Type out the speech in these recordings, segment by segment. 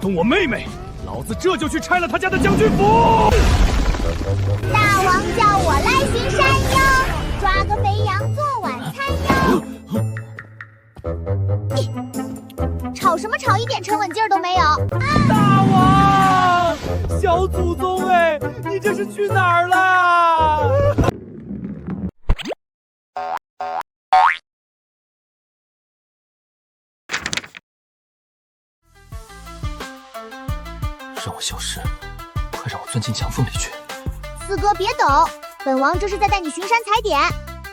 动我妹妹，老子这就去拆了他家的将军府！大王叫我来巡山哟，抓个肥羊做晚餐哟。吵什么吵，一点沉稳劲儿都没有！大王，小祖宗哎，你这是去哪儿了？让我消失，快让我钻进墙缝里去！四哥别抖，本王这是在带你巡山踩点。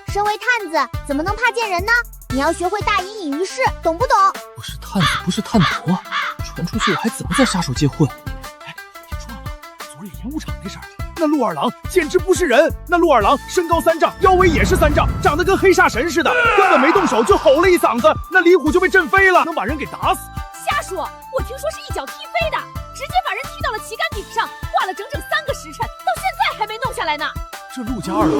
身为探子，怎么能怕见人呢？你要学会大隐隐于市，懂不懂？我是探子，不是探头啊！传出去我还怎么再杀手结婚？哎，听说了吗？昨日演武场那事儿，那陆二郎简直不是人！那陆二郎身高3丈，腰围也是3丈，长得跟黑煞神似的，根本没动手就吼了一嗓子，那李虎就被震飞了，能把人给打死。瞎说！我听说是一脚踢飞的，直接把人踢到了旗杆顶上，挂了整整3个时辰，到现在还没弄下来呢。这陆家二郎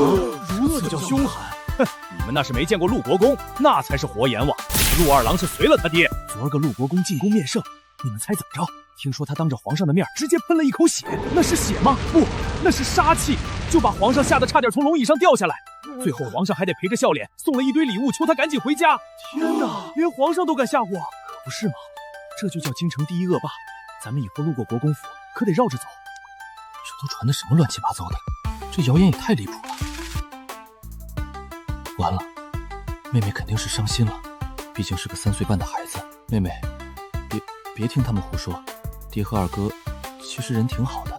如此叫凶悍，哼！你们那是没见过陆国公，那才是活阎王。陆二郎是随了他爹。昨儿个陆国公进宫面圣，你们猜怎么着？听说他当着皇上的面直接喷了一口血，那是血吗？不，那是杀气，就把皇上吓得差点从龙椅上掉下来。最后皇上还得陪着笑脸送了一堆礼物，求他赶紧回家。天哪，连皇上都敢吓唬，可不是吗？这就叫京城第一恶霸。咱们以后路过国公府，可得绕着走。这都传的什么乱七八糟的？这谣言也太离谱了。完了，妹妹肯定是伤心了，毕竟是个3岁半的孩子。妹妹，别听他们胡说，爹和二哥其实人挺好的。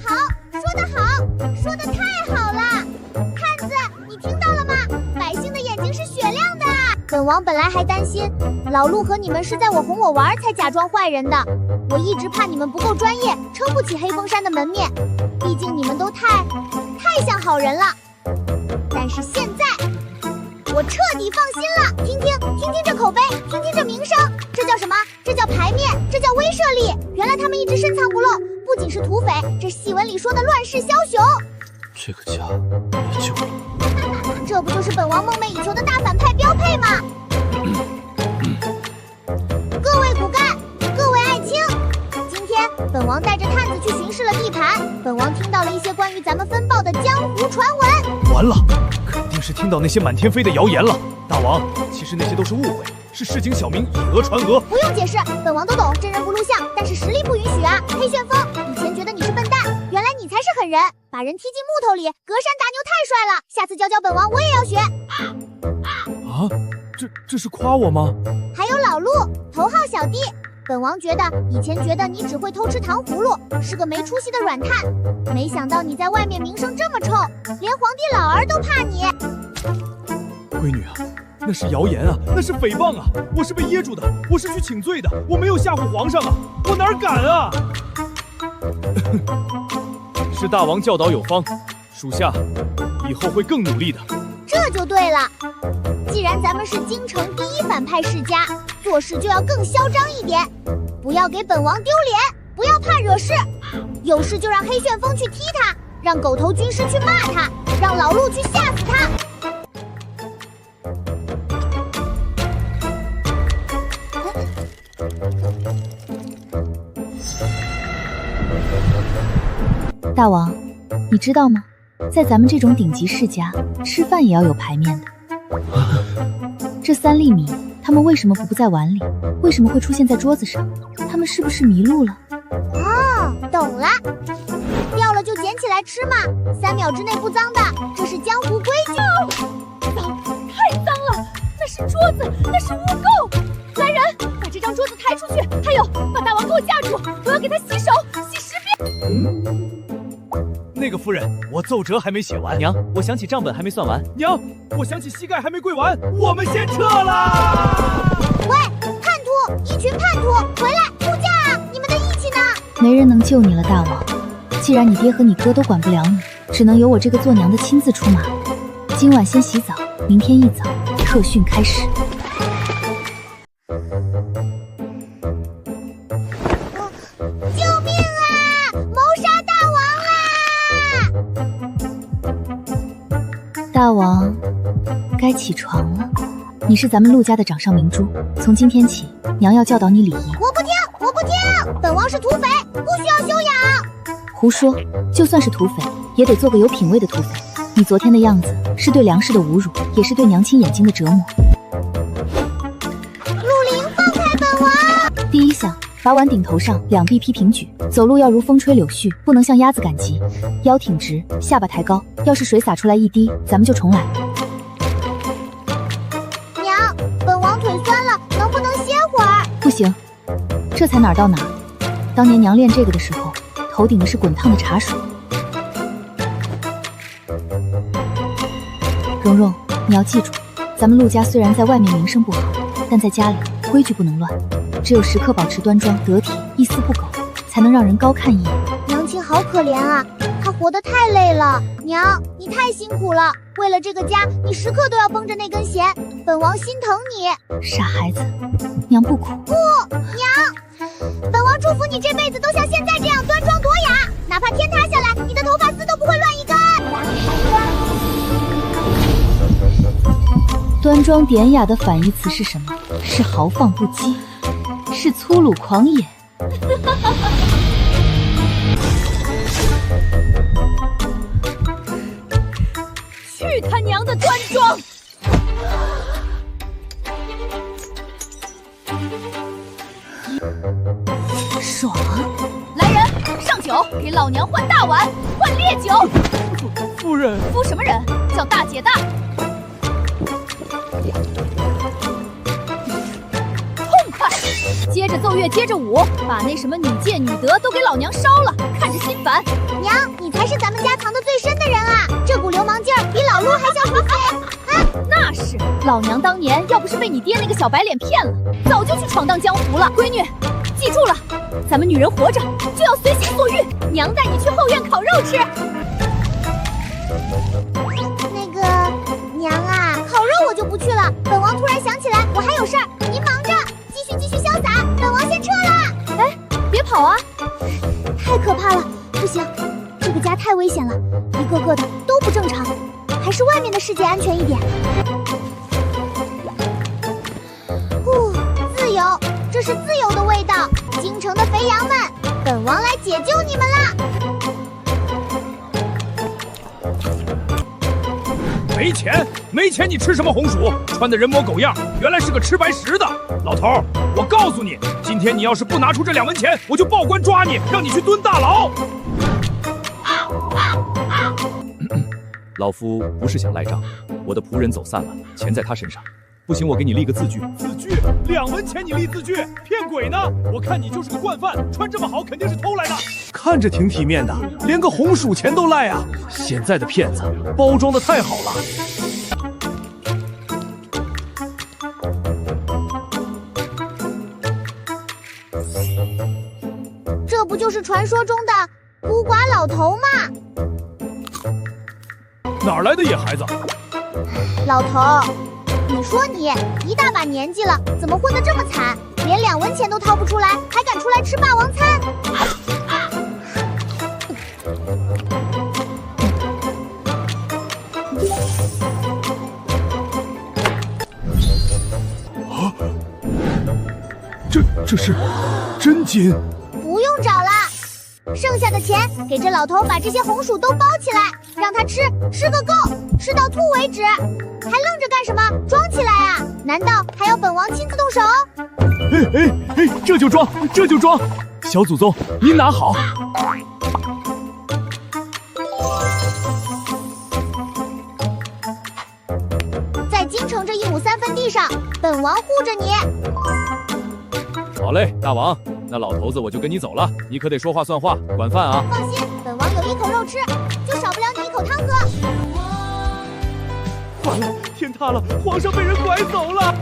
好，说得好，说得太好了！探子，你听到了吗？百姓的眼睛是雪亮的。本王本来还担心老陆和你们是在我哄我玩才假装坏人的，我一直怕你们不够专业，撑不起黑风山的门面。毕竟你们都太像好人了。但是现在，我彻底放心了。听听这口碑，听听这名声，这叫什么？这叫牌面，这叫威慑力。原来他们一直深藏不露，不仅是土匪，这戏文里说的乱世枭雄。这个家没救了。这不就是本王梦寐以求的大反派标配吗？各位骨干，各位爱卿，今天本王带着探子去巡视了地盘，本王听到了一些关于咱们分报的江湖传闻。完了，肯定是听到那些满天飞的谣言了。大王，其实那些都是误会，是市井小民以讹传讹。不用解释，本王都懂，真人不露相，但是实力不允许啊。黑旋风，以前觉得你是笨蛋，原来你才是狠人，把人踢进木头里，隔山打牛太帅了，下次教教本王，我也要学。啊，这是夸我吗？还有老陆，头号小弟，本王以前觉得你只会偷吃糖葫芦，是个没出息的软炭，没想到你在外面名声这么臭，连皇帝老儿都怕你。闺女啊，那是谣言啊，那是诽谤啊！我是被噎住的，我是去请罪的，我没有吓唬皇上啊，我哪敢啊！是大王教导有方，属下以后会更努力的。这就对了，既然咱们是京城第一反派世家，做事就要更嚣张一点，不要给本王丢脸，不要怕惹事，有事就让黑旋风去踢他，让狗头军师去骂他，让老陆去吓死他。大王，你知道吗？在咱们这种顶级世家，吃饭也要有排面的。这3粒米，他们为什么不在碗里？为什么会出现在桌子上？他们是不是迷路了？哦，懂了，掉了就捡起来吃嘛，3秒之内不脏的，这是江湖规矩。脏，太脏了，那是桌子，那是污垢。来人，把这张桌子抬出去，还有，把大王给我架住，我要给他洗手，洗10遍。那个夫人，我奏折还没写完。娘，我想起账本还没算完。娘，我想起膝盖还没跪完。我们先撤了。喂，叛徒，一群叛徒，回来护驾啊！你们的义气呢？没人能救你了，大王。既然你爹和你哥都管不了你，只能由我这个做娘的亲自出马。今晚先洗澡，明天一早特训开始。救命啊！谋杀大王啦！大王，该起床了。你是咱们陆家的掌上明珠，从今天起，娘要教导你礼仪。我不我不听！本王是土匪，不需要修养。胡说！就算是土匪，也得做个有品位的土匪。你昨天的样子是对梁氏的侮辱，也是对娘亲眼睛的折磨。陆凌，放开本王！第一项，把碗顶头上，两臂劈平举，走路要如风吹柳絮，不能像鸭子赶集，腰挺直，下巴抬高。要是水洒出来一滴，咱们就重来。娘，本王腿酸了，能不能歇会儿？不行，这才哪儿到哪儿。当年娘练这个的时候，头顶的是滚烫的茶水。蓉蓉，你要记住，咱们陆家虽然在外面名声不好，但在家里规矩不能乱，只有时刻保持端庄得体，一丝不苟，才能让人高看一眼。娘亲好可怜啊，她活得太累了。娘，你太辛苦了，为了这个家，你时刻都要绷着那根弦，本王心疼你。傻孩子，娘不苦。不，娘，本王祝福你这辈子都像现在这样端庄夺雅，哪怕天塌下来，你的头发丝都不会乱一根。端庄典雅的反义词是什么？是豪放不羁，是粗鲁狂野。去他娘的端庄！爽！来人，上酒，给老娘换大碗，换烈酒。夫人，夫什么人？叫大姐大。痛快！接着奏乐，接着舞，把那什么女戒女德都给老娘烧了，看着心烦。娘，你才是咱们家藏得最深的人啊！这股流氓劲儿比老陆还像土匪啊！那是，老娘当年要不是被你爹那个小白脸骗了，早就去闯荡江湖了。闺女，记住了，咱们女人活着就要随心所欲。娘带你去后院烤肉吃。那个娘啊，烤肉我就不去了。本王突然想起来，我还有事儿，您忙着，继续潇洒。本王先撤了。哎，别跑啊！太可怕了，不行，这个家太危险了，一个个的都不正常，还是外面的世界安全一点。自由，这是自由的味道。京城的肥羊们，本王来解救你们啦！没钱，没钱，你吃什么红薯？穿的人模狗样，原来是个吃白食的。老头儿，我告诉你，今天你要是不拿出这2文钱，我就报官抓你，让你去蹲大牢。老夫不是想赖账，我的仆人走散了，钱在他身上。不行，我给你立个字据。字据？2文钱你立字据？骗鬼呢！我看你就是个惯犯，穿这么好肯定是偷来的。看着挺体面的，连个红薯钱都赖啊！现在的骗子包装的太好了。这不就是传说中的孤寡老头吗？哪来的野孩子？老头，你说你一大把年纪了，怎么混得这么惨？连2文钱都掏不出来，还敢出来吃霸王餐？这是真金？不用找了，剩下的钱给这老头把这些红薯都包起来，让他吃个够，吃到吐为止。还愣着干什么？装起来啊！难道还要本王亲自动手？这就装，这就装。小祖宗，您拿好。在京城这1亩3分地上，本王护着你。好嘞，大王，那老头子我就跟你走了，你可得说话算话，管饭啊。放心，本王有1口肉吃，就少不了你1口汤喝。完了，天塌了，皇上被人拐走了。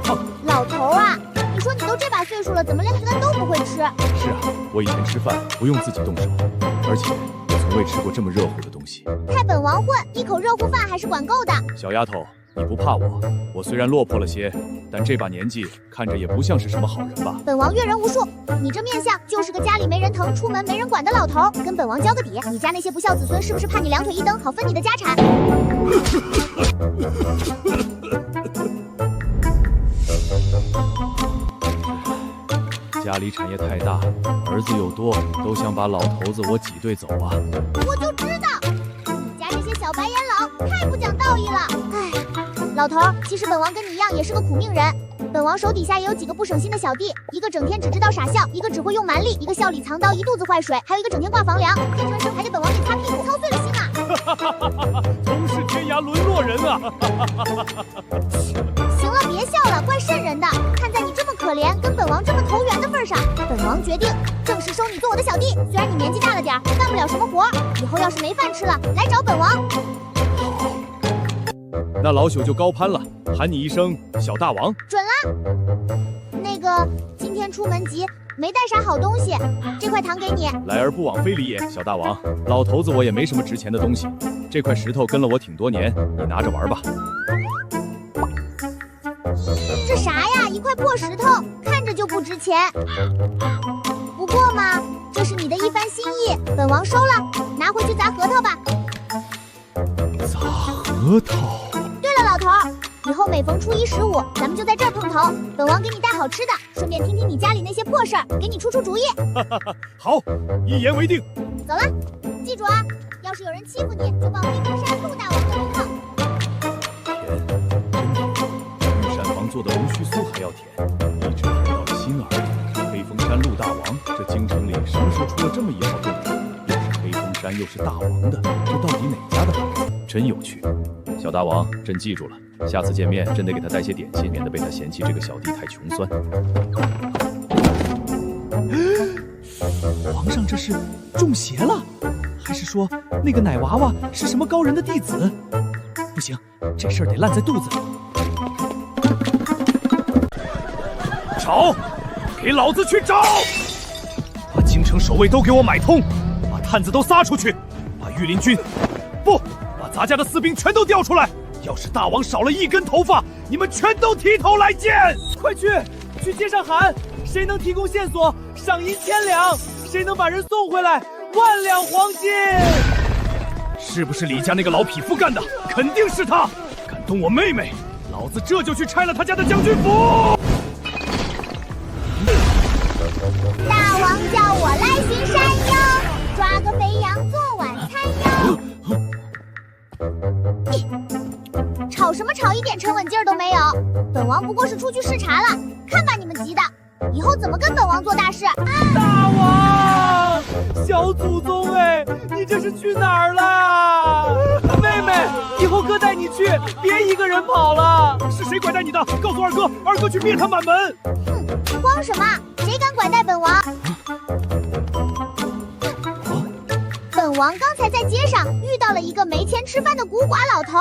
烫！老头啊，你说你都这把岁数了，怎么连饭都不会吃？是啊，我以前吃饭不用自己动手，而且我从未吃过这么热乎的东西。派本王混1口热乎饭还是管够的。小丫头，你不怕我？我虽然落魄了些，但这把年纪看着也不像是什么好人吧？本王阅人无数，你这面相就是个家里没人疼、出门没人管的老头。跟本王交个底，你家那些不孝子孙是不是怕你2腿1蹬，好分你的家产？家里产业太大，儿子又多，都想把老头子我挤兑走啊。我就知道，你家这些小白眼佬太不讲道义了。唉，老头，其实本王跟你一样也是个苦命人。本王手底下也有几个不省心的小弟，一个整天只知道傻笑，一个只会用蛮力，一个笑里藏刀，一肚子坏水，还有一个整天挂房梁，天穿生还得本王给擦屁股，操碎了心啊！同是天涯沦落人啊！行了，别笑了，怪瘆人的。看在你这么可怜，跟本王这么投缘的份上，本王决定正式收你做我的小弟。虽然你年纪大了点，干不了什么活，以后要是没饭吃了，来找本王。那老朽就高攀了，喊你一声小大王。准了。那个，今天出门急，没带啥好东西，这块糖给你。来而不往非礼也，小大王。老头子我也没什么值钱的东西，这块石头跟了我挺多年，你拿着玩吧。这啥呀？一块破石头，看着就不值钱。不过嘛，这是你的一番心意，本王收了，拿回去砸核桃吧。砸核桃？对了，老头儿，以后每逢初一、15，咱们就在这儿碰头。本王给你带好吃的，顺便听听你家里那些破事儿，给你出出主意。好，一言为定。走了，记住啊，要是有人欺负你，就报黑风山陆大王的名号。甜，真甜，比御膳房做的龙须酥还要甜，一直甜到了心儿里。黑风山陆大王，这京城里什么时候出了这么一号重点？又是黑风山，又是大王的，这到底哪家的孩子？真有趣。小大王，朕记住了，下次见面朕得给他带些点心，免得被他嫌弃这个小弟太穷酸。皇上这是中邪了，还是说那个奶娃娃是什么高人的弟子？不行，这事儿得烂在肚子里。找，给老子去找！把京城守卫都给我买通，把探子都撒出去，把御林军，不，把咱家的士兵全都调出来。要是大王少了一根头发，你们全都提头来见！快去街上喊，谁能提供线索，赏银1000两；谁能把人送回来，10000两黄金。是不是李家那个老匹夫干的？肯定是他！敢动我妹妹，老子这就去拆了他家的将军府！大王叫我来巡山哟，抓个肥羊做晚餐哟。吵什么吵，一点沉稳劲儿都没有。本王不过是出去视察了，看把你们急的，以后怎么跟本王做大事？大王，小祖宗哎，你这是去哪儿了？妹妹，以后哥带你去，别一个人跑了。是谁拐带你的？告诉二哥，二哥去灭他满门！哼，慌什么？谁敢拐带本王？本王刚才在街上遇到了一个没钱吃饭的孤寡老头。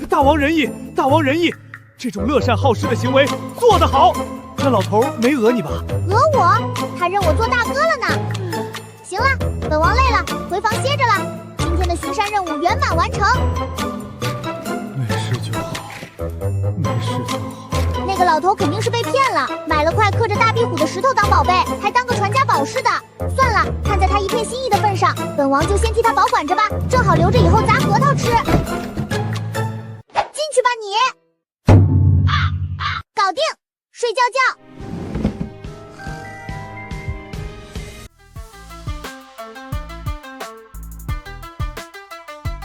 大王仁义，大王仁义，这种乐善好施的行为做得好。那老头没讹你吧？讹我？他认我做大哥了呢。行了，本王累了，回房歇着了。今天的巡山任务圆满完成。没事就好，没事就好。那个老头肯定是被骗了，买了块刻着大壁虎的石头当宝贝，还当个传家宝似的。算了，看在他一片心意的份上，本王就先替他保管着吧，正好留着以后砸核桃吃。进去吧你。搞定，睡觉觉。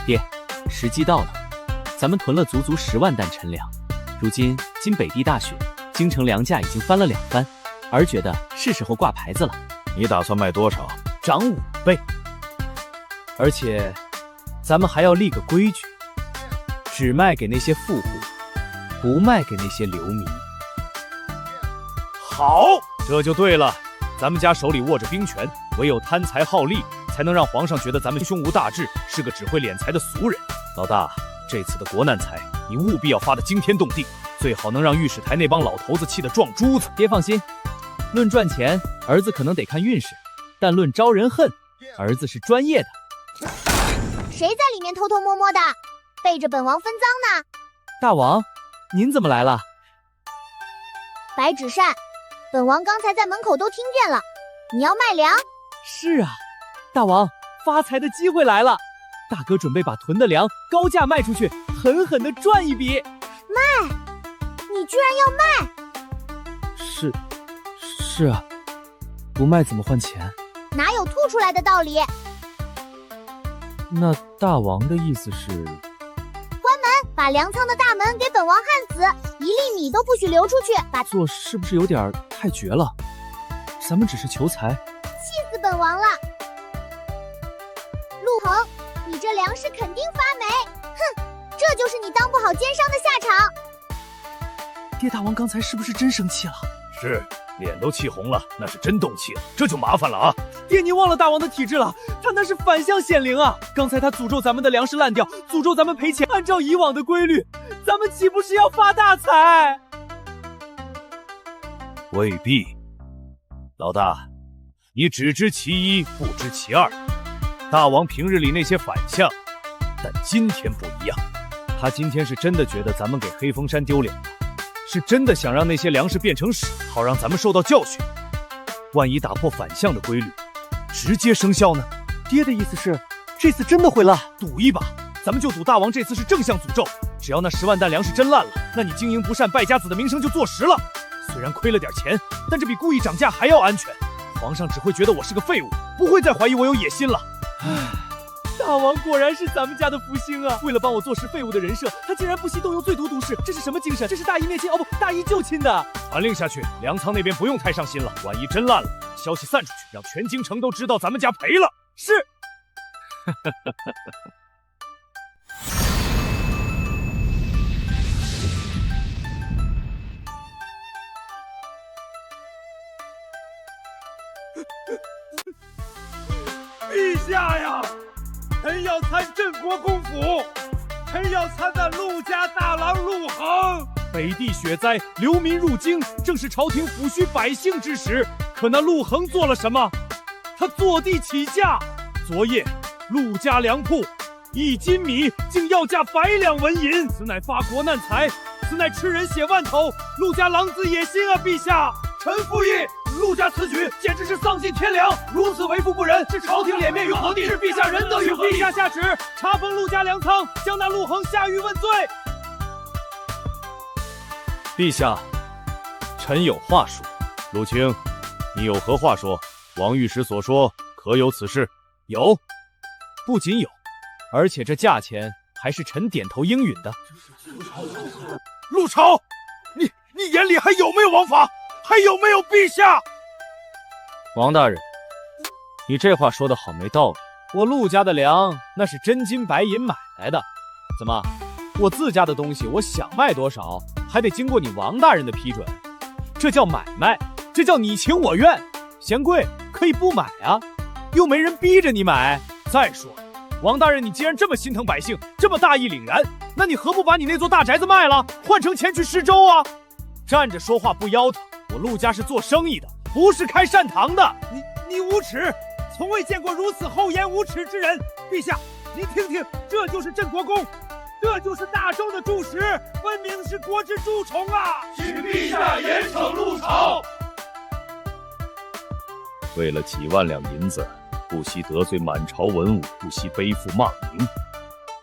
爹，时机到了，咱们囤了足足10万担陈粮。如今经北地大雪，京城粮价已经翻了2番，儿觉得是时候挂牌子了。你打算卖多少？涨5倍。而且，咱们还要立个规矩，只卖给那些富户，不卖给那些流民。好，这就对了。咱们家手里握着兵权，唯有贪财好利，才能让皇上觉得咱们胸无大志，是个只会敛财的俗人。老大，这次的国难财，你务必要发得惊天动地，最好能让御史台那帮老头子气得撞珠子。爹放心，论赚钱，儿子可能得看运势，但论招人恨，儿子是专业的。谁在里面偷偷摸摸的，背着本王分赃呢？大王，您怎么来了？白纸扇，本王刚才在门口都听见了，你要卖粮？是啊，大王，发财的机会来了。大哥准备把囤的粮高价卖出去，狠狠地赚一笔。卖？你居然要卖？是啊，不卖怎么换钱？哪有吐出来的道理？那大王的意思是？把粮仓的大门给本王焊死，1粒米都不许流出去。把做是不是有点太绝了？咱们只是求财，气死本王了！陆恒，你这粮食肯定发霉！哼，这就是你当不好奸商的下场。爹大王刚才是不是真生气了？是，脸都气红了，那是真动气了，这就麻烦了啊！爹，你忘了大王的体质了，他那是反向显灵啊！刚才他诅咒咱们的粮食烂掉，诅咒咱们赔钱。按照以往的规律，咱们岂不是要发大财？未必，老大，你只知其一，不知其二。大王平日里那些反向，但今天不一样，他今天是真的觉得咱们给黑风山丢脸了。是真的想让那些粮食变成屎，好让咱们受到教训。万一打破反向的规律，直接生效呢？爹的意思是，这次真的会烂，赌一把。咱们就赌大王这次是正向诅咒。只要那10万担粮食真烂了，那你经营不善、败家子的名声就坐实了。虽然亏了点钱，但这比故意涨价还要安全。皇上只会觉得我是个废物，不会再怀疑我有野心了。唉。大王果然是咱们家的福星啊！为了帮我坐实废物的人设，他竟然不惜动用最毒毒士，这是什么精神？这是大义灭亲哦不，大义救亲的！传令下去，粮仓那边不用太上心了。万一真烂了，消息散出去，让全京城都知道咱们家赔了。是。陛下呀！臣要参镇国公府，臣要参办陆家大郎陆恒。北地雪灾，流民入京，正是朝廷抚恤百姓之时。可那陆恒做了什么？他坐地起价。昨夜，陆家粮铺1斤米竟要价100两纹银，此乃发国难财，此乃吃人血万头。陆家狼子野心啊！陛下，臣附议。陆家此举简直是丧尽天良，如此为富不仁，是朝廷脸面与皇帝，是陛下仁德与皇帝。陛下下旨，查封陆家粮仓，将那陆恒下狱问罪。陛下，臣有话说。陆青，你有何话说？王御史所说，可有此事？有，不仅有，而且这价钱还是臣点头应允的。陆朝，你眼里还有没有王法？还有没有陛下？王大人，你这话说的好没道理。我陆家的粮那是真金白银买来的，怎么，我自家的东西我想卖多少，还得经过你王大人的批准？这叫买卖，这叫你情我愿。嫌贵可以不买啊，又没人逼着你买。再说，王大人，你既然这么心疼百姓，这么大义凛然，那你何不把你那座大宅子卖了，换成钱去施粥啊？站着说话不腰疼。我陆家是做生意的，不是开善堂的。你无耻，从未见过如此厚颜无耻之人。陛下，您听听，这就是镇国公，这就是大周的柱石，分明是国之蛀虫啊！请陛下严惩陆朝。为了几万两银子，不惜得罪满朝文武，不惜背负骂名。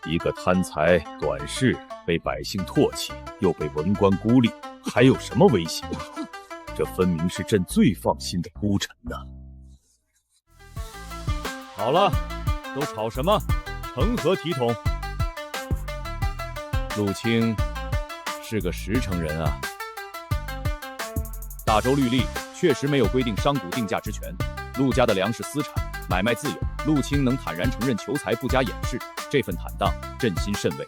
一个贪财短视，被百姓唾弃，又被文官孤立，还有什么威胁？这分明是朕最放心的孤臣呐！好了，都吵什么？成何体统？陆青是个实诚人啊。大周律例确实没有规定商贾定价之权，陆家的粮食私产，买卖自有。陆青能坦然承认求财，不加掩饰，这份坦荡，朕心甚慰。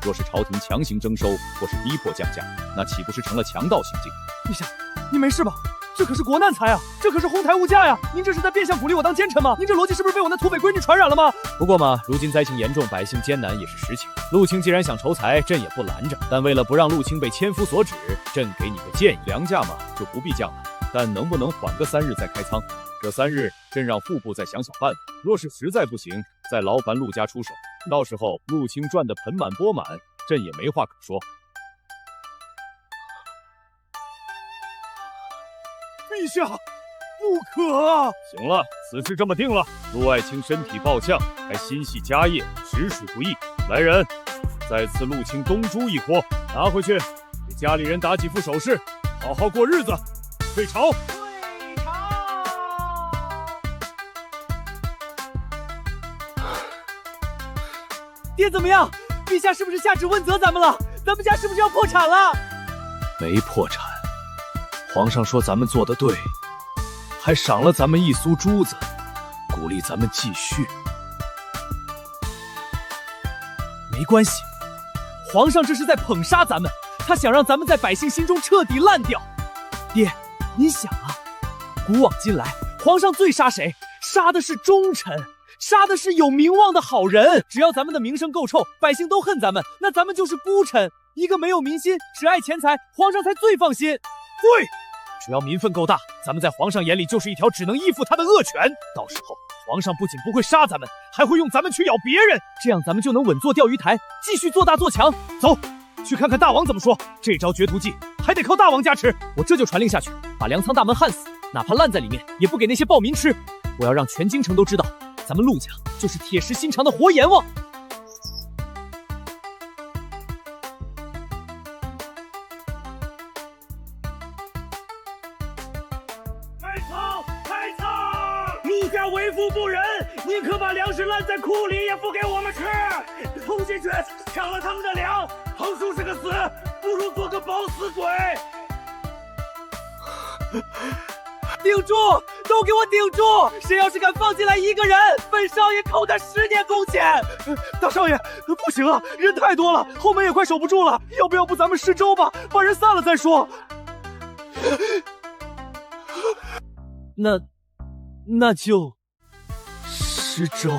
若是朝廷强行征收，或是逼迫降价，那岂不是成了强盗行径？陛下，你没事吧？这可是国难财啊，这可是哄抬物价呀！您这是在变相鼓励我当奸臣吗？您这逻辑是不是被我那土匪闺女传染了吗？不过嘛，如今灾情严重，百姓艰难也是实情。陆青既然想筹财，朕也不拦着，但为了不让陆青被千夫所指，朕给你个建议，粮价嘛就不必降了，但能不能缓个3日再开仓？这3日，朕让户部再想想办法。若是实在不行，再劳烦陆家出手。到时候陆青赚得盆满钵满，朕也没话可说。陛下，不可啊！行了，此事这么定了。陆爱卿身体暴降，还心系家业，实属不义。来人，再赐陆青东珠一伙，拿回去，给家里人打几副首饰，好好过日子。退朝。现怎么样？陛下是不是下旨问责咱们了？咱们家是不是要破产了？没破产，皇上说咱们做得对，还赏了咱们1酥珠子，鼓励咱们继续。没关系，皇上这是在捧杀咱们，他想让咱们在百姓心中彻底烂掉。爹，你想啊，古往今来，皇上最杀谁？杀的是忠臣，杀的是有名望的好人。只要咱们的名声够臭，百姓都恨咱们，那咱们就是孤臣。一个没有民心，只爱钱财，皇上才最放心。对，只要民愤够大，咱们在皇上眼里就是一条只能依附他的恶犬。到时候，皇上不仅不会杀咱们，还会用咱们去咬别人，这样咱们就能稳坐钓鱼台，继续做大做强。走，去看看大王怎么说。这招绝毒计还得靠大王加持。我这就传令下去，把粮仓大门焊死，哪怕烂在里面，也不给那些暴民吃。我要让全京城都知道，咱们陆家就是铁石心肠的活阎王。开仓！陆家为富不仁，宁可把粮食烂在库里，也不给我们吃。冲进去抢了他们的粮，横竖是个死，不如做个饱死鬼。顶住！都给我顶住！谁要是敢放进来一个人，本少爷扣他10年工钱。大少爷，不行啊，人太多了，后门也快守不住了。要不咱们施粥吧，把人散了再说。那就施粥。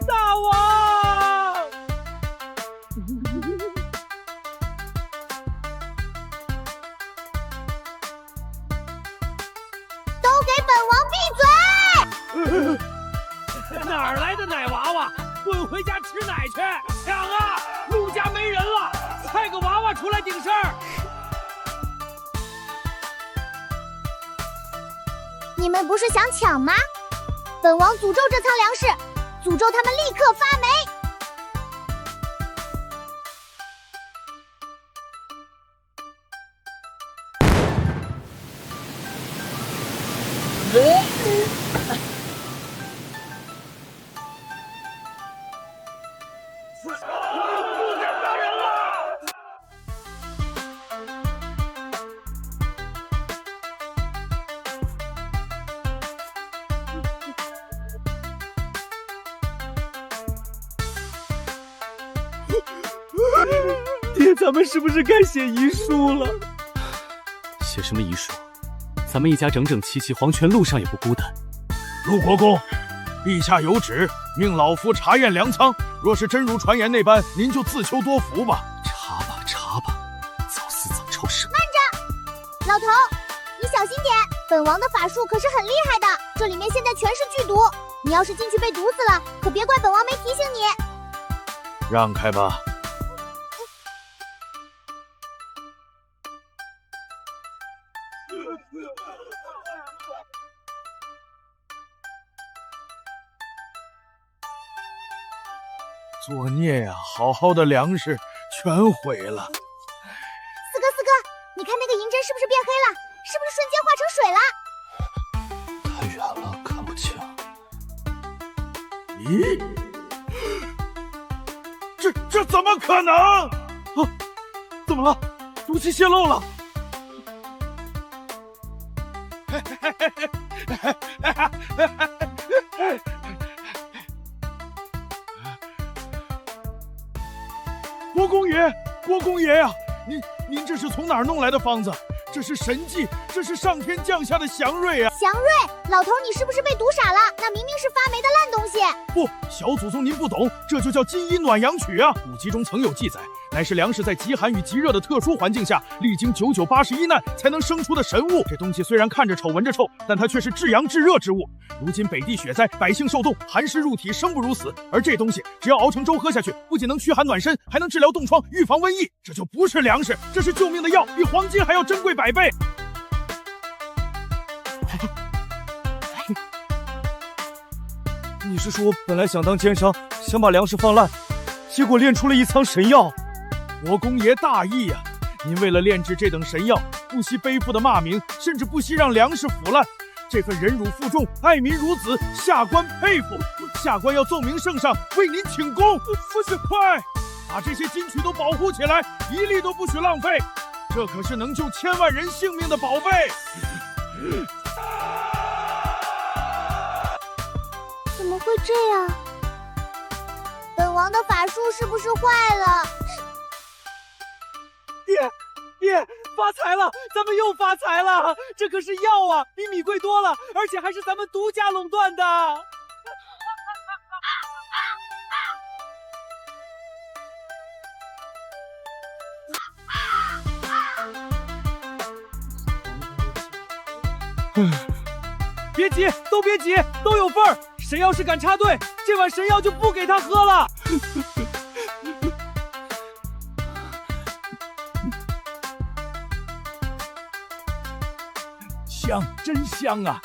大王！都给本王闭嘴！哪儿来的奶娃娃？滚回家吃奶去！抢啊！陆家没人了，派个娃娃出来顶事儿。你们不是想抢吗？本王诅咒这仓粮食，诅咒他们立刻发霉。爹，咱们是不是该写遗书了？写什么遗书？咱们一家整整齐齐，黄泉路上也不孤单。陆国公，陛下有旨，命老夫查验粮仓。若是真如传言那般，您就自求多福吧。查吧，早死早超生。慢着，老头，你小心点，本王的法术可是很厉害的，这里面现在全是剧毒，你要是进去被毒死了，可别怪本王没提醒你。让开吧。作孽呀！好好的粮食全毁了。四哥，你看那个银针是不是变黑了？是不是瞬间化成水了？太远了，看不清。咦？这怎么可能？啊！怎么了？毒气泄漏了！国公爷呀，您这是从哪儿弄来的方子？这是神迹，这是上天降下的祥瑞啊！祥瑞，老头，你是不是被毒傻了？那明明是发霉的烂东西。不，小祖宗您不懂，这就叫金阴暖阳曲啊！古籍中曾有记载，乃是粮食在极寒与极热的特殊环境下，历经9981难才能生出的神物。这东西虽然看着丑，闻着臭，但它却是至阳至热之物。如今北地雪灾，百姓受冻，寒湿入体，生不如死。而这东西只要熬成粥喝下去，不仅能驱寒暖身，还能治疗冻疮，预防瘟疫。这就不是粮食，这是救命的药，比黄金还要珍贵100倍。你是说，本来想当奸商，想把粮食放烂，结果炼出了一仓神药？国公爷大义呀！您为了炼制这等神药，不惜背负的骂名，甚至不惜让粮食腐烂。这份忍辱负重、爱民如子，下官佩服。下官要奏明圣上，为您请功。夫子，快把这些金曲都保护起来，一粒都不许浪费。这可是能救千万人性命的宝贝。怎么会这样？本王的法术是不是坏了？爹，发财了！咱们又发财了！这可是药啊，比米贵多了，而且还是咱们独家垄断的。别急，都别急，都有份儿。谁要是敢插队，这碗神药就不给他喝了。香，真香啊！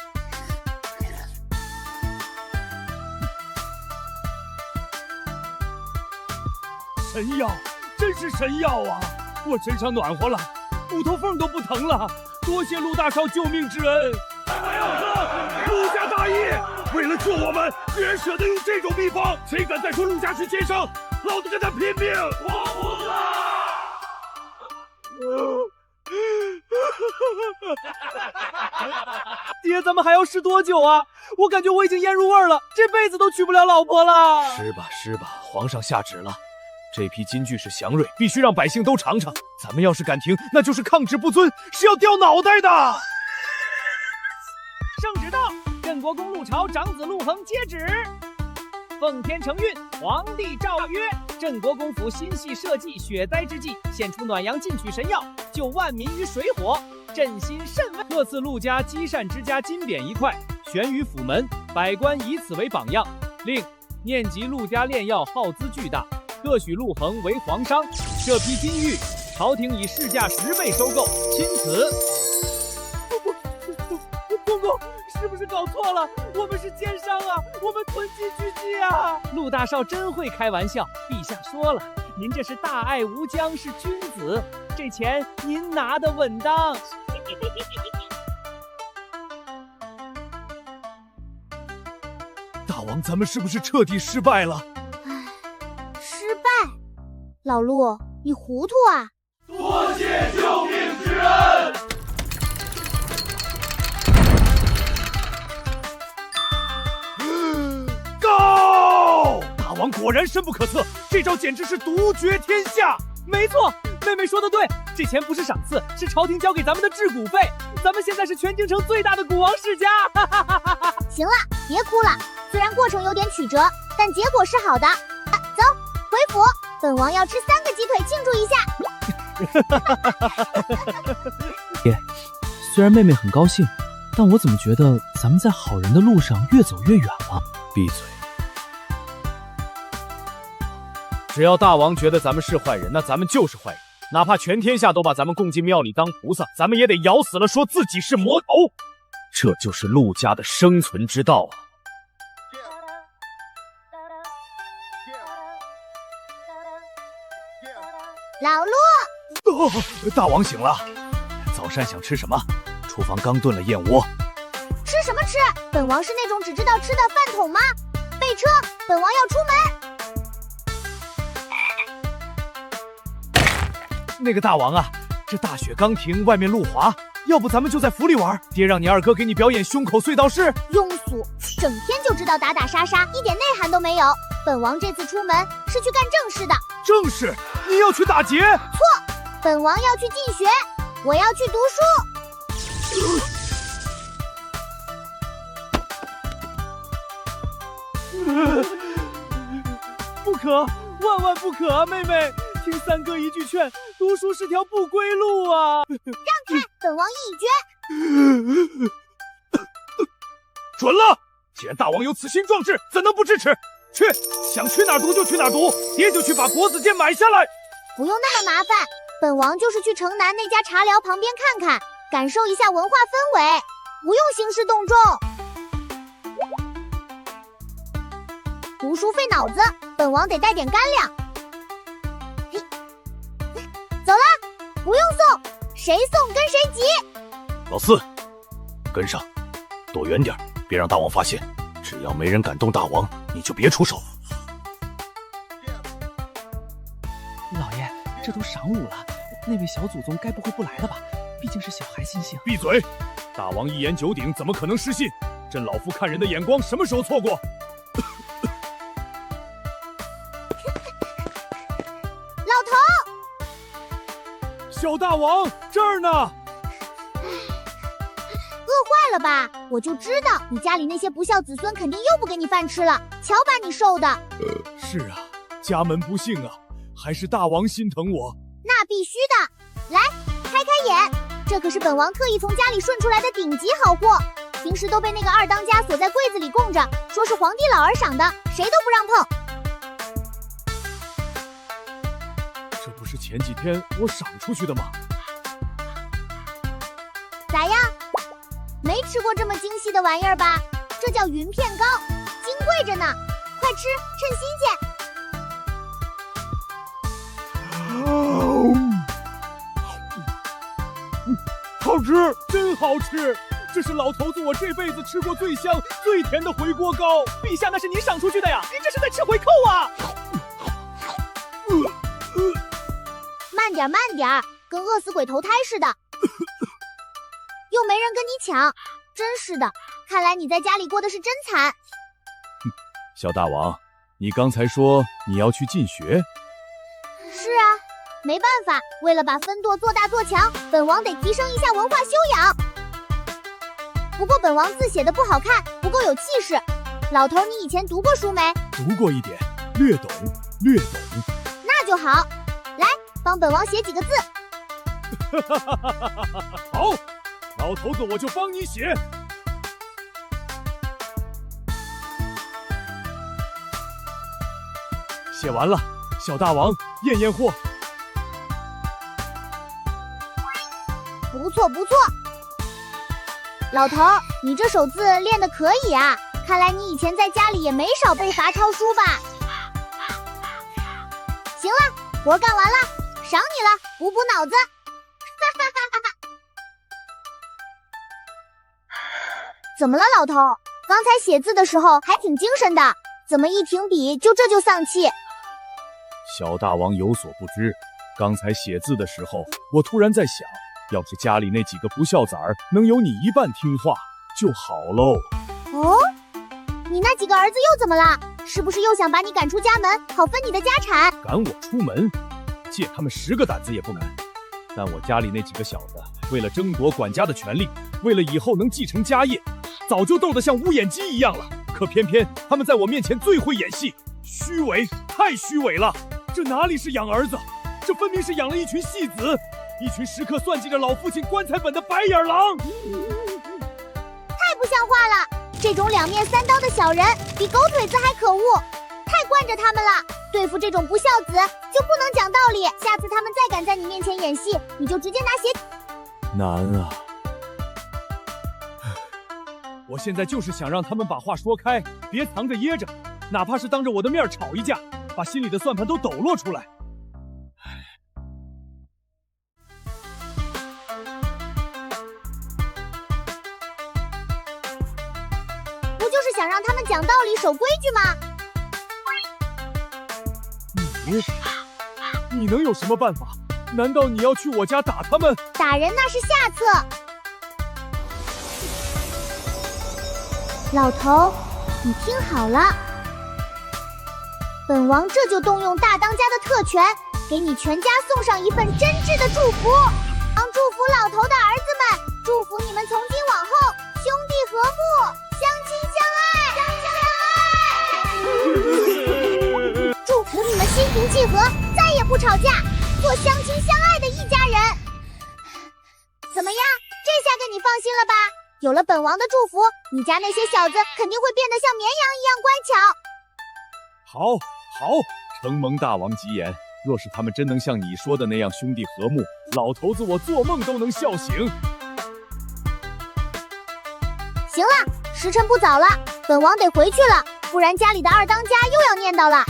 神药，真是神药啊！我身上暖和了，骨头缝都不疼了。多谢陆大少救命之恩！还要喝！陆家大义，为了救我们，居然舍得用这种秘方。谁敢再说陆家是奸商，老子跟他拼命！黄胡子！爹，咱们还要试多久啊？我感觉我已经腌入味了，这辈子都娶不了老婆了。吃吧，皇上下旨了。这批金具是祥瑞，必须让百姓都尝尝。咱们要是敢停，那就是抗旨不遵，是要掉脑袋的。圣旨到，镇国公陆朝长子陆恒接旨。奉天承运，皇帝诏曰：镇国公府心系社稷雪灾之际，献出暖阳进取神药，救万民于水火，朕心甚慰。特赐陆家积善之家金匾1块，悬于府门，百官以此为榜样。另念及陆家炼药耗资巨大，特许陆恒为皇商。这批金玉，朝廷以市价10倍收购，钦此。公公，是不是搞错了？我们是奸商啊！我们囤积居忌啊！陆大少真会开玩笑，陛下说了，您这是大爱无疆，是君子，这钱您拿得稳当。大王，咱们是不是彻底失败了？失败？老陆，你糊涂啊！多谢救命之恩！高！大王果然深不可测，这招简直是独绝天下。没错，妹妹说的对，这钱不是赏赐，是朝廷交给咱们的治蛊费。咱们现在是全京城最大的蛊王世家。行了，别哭了。虽然过程有点曲折，但结果是好的。走，回府，本王要吃3个鸡腿庆祝一下。爹，虽然妹妹很高兴，但我怎么觉得咱们在好人的路上越走越远了？闭嘴！只要大王觉得咱们是坏人，那咱们就是坏人。哪怕全天下都把咱们供进庙里当菩萨，咱们也得咬死了说自己是魔头。这就是陆家的生存之道啊！老陆，大王醒了。早膳想吃什么？厨房刚炖了燕窝。吃什么吃？本王是那种只知道吃的饭桶吗？备车，本王要出门。那个大王啊，这大雪刚停，外面路滑，要不咱们就在府里玩？爹让你二哥给你表演胸口隧道式。庸俗，整天就知道打打杀杀，一点内涵都没有。本王这次出门是去干正事的。正事？你要去打劫？错，本王要去进学，我要去读书。不可，万万不可啊！妹妹，听三哥一句劝，读书是条不归路啊！让开，本王一决。准了！既然大王有此心壮志，怎能不支持？去，想去哪儿读就去哪儿读，爹就去把国子监买下来。不用那么麻烦，本王就是去城南那家茶寮旁边看看，感受一下文化氛围，不用兴师动众。读书费脑子，本王得带点干粮。嘿，走了，不用送，谁送跟谁急。老四，跟上，躲远点，别让大王发现。只要没人敢动大王，你就别出手。老爷，这都晌午了，那位小祖宗该不会不来了吧？毕竟是小孩心性。闭嘴！大王一言九鼎，怎么可能失信？朕老夫看人的眼光什么时候错过？老头，小大王这儿呢。饿坏了吧？我就知道你家里那些不孝子孙肯定又不给你饭吃了。瞧把你瘦的。是啊，家门不幸啊，还是大王心疼我。那必须的。来，开开眼，这可是本王特意从家里顺出来的顶级好货。平时都被那个二当家锁在柜子里供着，说是皇帝老儿赏的，谁都不让碰。这不是前几天我赏出去的吗？咋样？没吃过这么精细的玩意儿吧？这叫云片糕，金贵着呢，快吃，趁新鲜。好吃，真好吃！这是老头子我这辈子吃过最香、最甜的回锅糕。陛下，那是您赏出去的呀，您这是在吃回扣啊！慢点，慢点，跟饿死鬼投胎似的。又没人跟你抢，真是的，看来你在家里过的是真惨。小大王，你刚才说你要去进学？是啊，没办法，为了把分舵做大做强，本王得提升一下文化修养。不过本王字写的不好看，不够有气势。老头，你以前读过书没？读过一点，略懂，略懂。那就好，来，帮本王写几个字。好，老头子我就帮你写。写完了，小大王验验货。不错不错，老头，你这手字练得可以啊，看来你以前在家里也没少背罚抄书吧？行了，活干完了，赏你了，补补脑子。怎么了，老头？刚才写字的时候还挺精神的，怎么一停笔就丧气？小大王有所不知，刚才写字的时候，我突然在想，要是家里那几个不孝崽儿能有你一半听话就好喽。哦，你那几个儿子又怎么了？是不是又想把你赶出家门，好分你的家产？赶我出门，借他们10个胆子也不难。但我家里那几个小子，为了争夺管家的权利，为了以后能继承家业，早就斗得像乌眼鸡一样了。可偏偏他们在我面前最会演戏，虚伪，太虚伪了。这哪里是养儿子，这分明是养了一群戏子，一群时刻算计着老父亲棺材本的白眼狼。太不像话了！这种两面三刀的小人，比狗腿子还可恶，太惯着他们了。对付这种不孝子，就不能讲道理。下次他们再敢在你面前演戏，你就直接拿鞋。难啊！我现在就是想让他们把话说开，别藏着掖着，哪怕是当着我的面吵一架，把心里的算盘都抖落出来。不就是想让他们讲道理、守规矩吗？你能有什么办法？难道你要去我家打他们？打人那是下策。老头，你听好了，本王这就动用大当家的特权，给你全家送上一份真挚的祝福。祝福老头的儿子们，祝福你们从今往后兄弟和睦，相亲相爱。祝福你们心平气和，再也不吵架，做相亲相爱的一家人。怎么样？这下给你放心了吧？有了本王的祝福，你家那些小子肯定会变得像绵羊一样乖巧。好，好，承蒙大王吉言。若是他们真能像你说的那样兄弟和睦，老头子我做梦都能笑醒。行了，时辰不早了，本王得回去了，不然家里的二当家又要念叨了。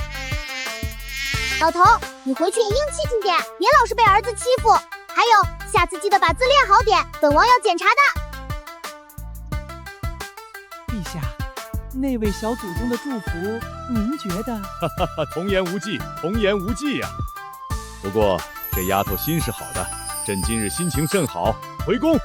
老头，你回去也硬气挺点，别老是被儿子欺负。还有，下次记得把字练好点，本王要检查的。陛下，那位小祖宗的祝福，您觉得？童言无忌，童言无忌呀。不过这丫头心是好的，朕今日心情甚好，回宫。